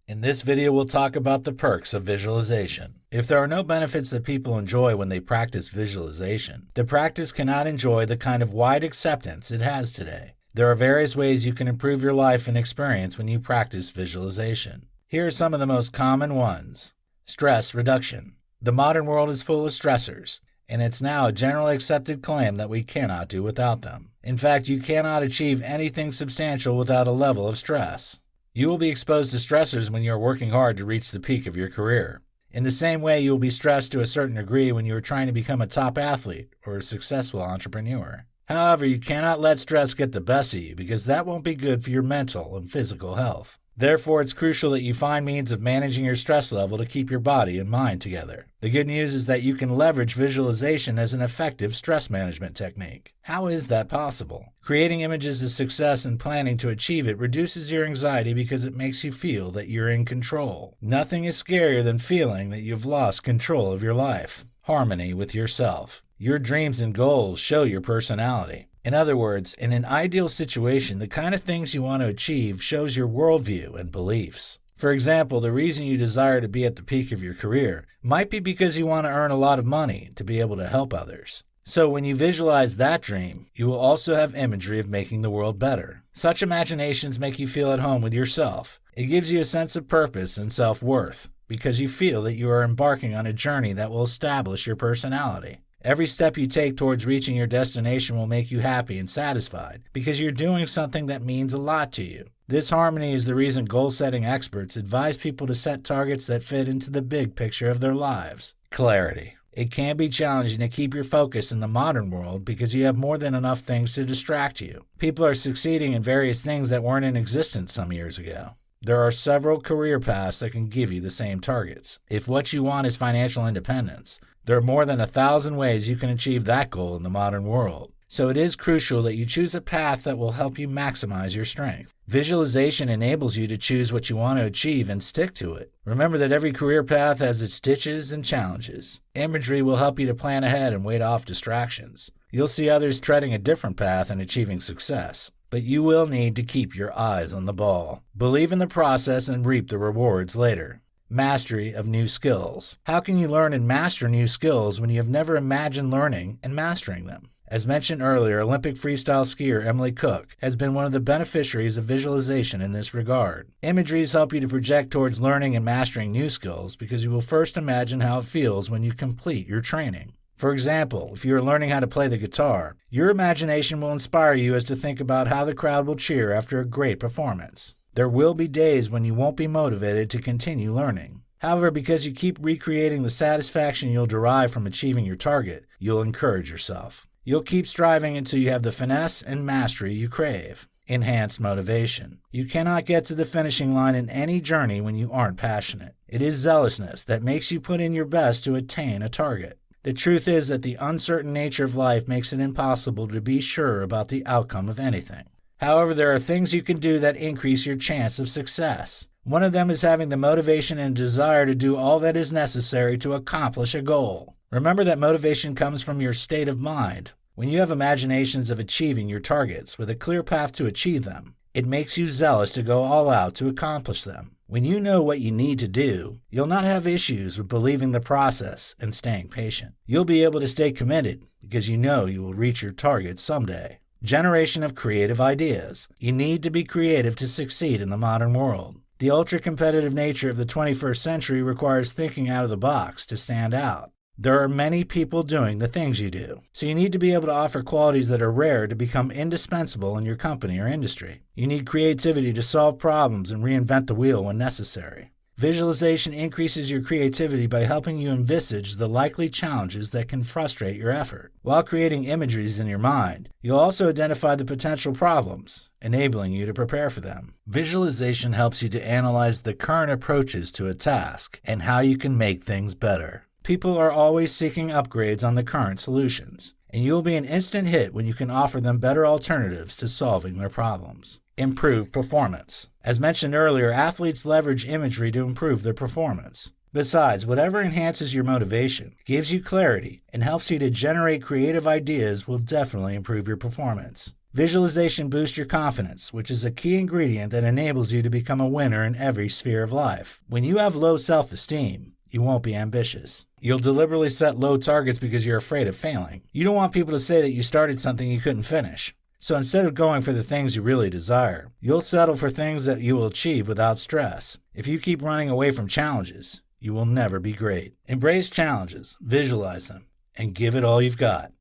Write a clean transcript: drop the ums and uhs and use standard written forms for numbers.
In this video, we'll talk about the perks of visualization. If there are no benefits that people enjoy when they practice visualization, the practice cannot enjoy the kind of wide acceptance it has today. There are various ways you can improve your life and experience when you practice visualization. Here are some of the most common ones. Stress reduction. The modern world is full of stressors, and it's now a generally accepted claim that we cannot do without them. In fact, you cannot achieve anything substantial without a level of stress. You will be exposed to stressors when you are working hard to reach the peak of your career. In the same way, you will be stressed to a certain degree when you are trying to become a top athlete or a successful entrepreneur. However, you cannot let stress get the best of you because that won't be good for your mental and physical health. Therefore, it's crucial that you find means of managing your stress level to keep your body and mind together. The good news is that you can leverage visualization as an effective stress management technique. How is that possible? Creating images of success and planning to achieve it reduces your anxiety because it makes you feel that you're in control. Nothing is scarier than feeling that you've lost control of your life. Harmony with yourself. Your dreams and goals show your personality. In other words, in an ideal situation, the kind of things you want to achieve shows your worldview and beliefs. For example, the reason you desire to be at the peak of your career might be because you want to earn a lot of money to be able to help others. So when you visualize that dream, you will also have imagery of making the world better. Such imaginations make you feel at home with yourself. It gives you a sense of purpose and self-worth because you feel that you are embarking on a journey that will establish your personality. Every step you take towards reaching your destination will make you happy and satisfied because you're doing something that means a lot to you. This harmony is the reason goal-setting experts advise people to set targets that fit into the big picture of their lives. Clarity. It can be challenging to keep your focus in the modern world because you have more than enough things to distract you. People are succeeding in various things that weren't in existence some years ago. There are several career paths that can give you the same targets. If what you want is financial independence, there are more than 1,000 ways you can achieve that goal in the modern world. So it is crucial that you choose a path that will help you maximize your strength. Visualization enables you to choose what you want to achieve and stick to it. Remember that every career path has its ditches and challenges. Imagery will help you to plan ahead and ward off distractions. You'll see others treading a different path and achieving success. But you will need to keep your eyes on the ball. Believe in the process and reap the rewards later. Mastery of new skills. How can you learn and master new skills when you have never imagined learning and mastering them? As mentioned earlier, Olympic freestyle skier Emily Cook has been one of the beneficiaries of visualization in this regard. Imageries help you to project towards learning and mastering new skills because you will first imagine how it feels when you complete your training. For example, if you are learning how to play the guitar, your imagination will inspire you as to think about how the crowd will cheer after a great performance. There will be days when you won't be motivated to continue learning. However, because you keep recreating the satisfaction you'll derive from achieving your target, you'll encourage yourself. You'll keep striving until you have the finesse and mastery you crave. Enhanced motivation. You cannot get to the finishing line in any journey when you aren't passionate. It is zealousness that makes you put in your best to attain a target. The truth is that the uncertain nature of life makes it impossible to be sure about the outcome of anything. However, there are things you can do that increase your chance of success. One of them is having the motivation and desire to do all that is necessary to accomplish a goal. Remember that motivation comes from your state of mind. When you have imaginations of achieving your targets with a clear path to achieve them, it makes you zealous to go all out to accomplish them. When you know what you need to do, you'll not have issues with believing the process and staying patient. You'll be able to stay committed because you know you will reach your target someday. Generation of creative ideas. You need to be creative to succeed in the modern world. The ultra-competitive nature of the 21st century requires thinking out of the box to stand out. There are many people doing the things you do, so you need to be able to offer qualities that are rare to become indispensable in your company or industry. You need creativity to solve problems and reinvent the wheel when necessary. Visualization increases your creativity by helping you envisage the likely challenges that can frustrate your effort. While creating imageries in your mind, you'll also identify the potential problems, enabling you to prepare for them. Visualization helps you to analyze the current approaches to a task and how you can make things better. People are always seeking upgrades on the current solutions, and you'll be an instant hit when you can offer them better alternatives to solving their problems. Improve performance. As mentioned earlier, athletes leverage imagery to improve their performance. Besides, whatever enhances your motivation, gives you clarity, and helps you to generate creative ideas will definitely improve your performance. Visualization boosts your confidence, which is a key ingredient that enables you to become a winner in every sphere of life. When you have low self-esteem, you won't be ambitious. You'll deliberately set low targets because you're afraid of failing. You don't want people to say that you started something you couldn't finish. So instead of going for the things you really desire, you'll settle for things that you will achieve without stress. If you keep running away from challenges, you will never be great. Embrace challenges, visualize them, and give it all you've got.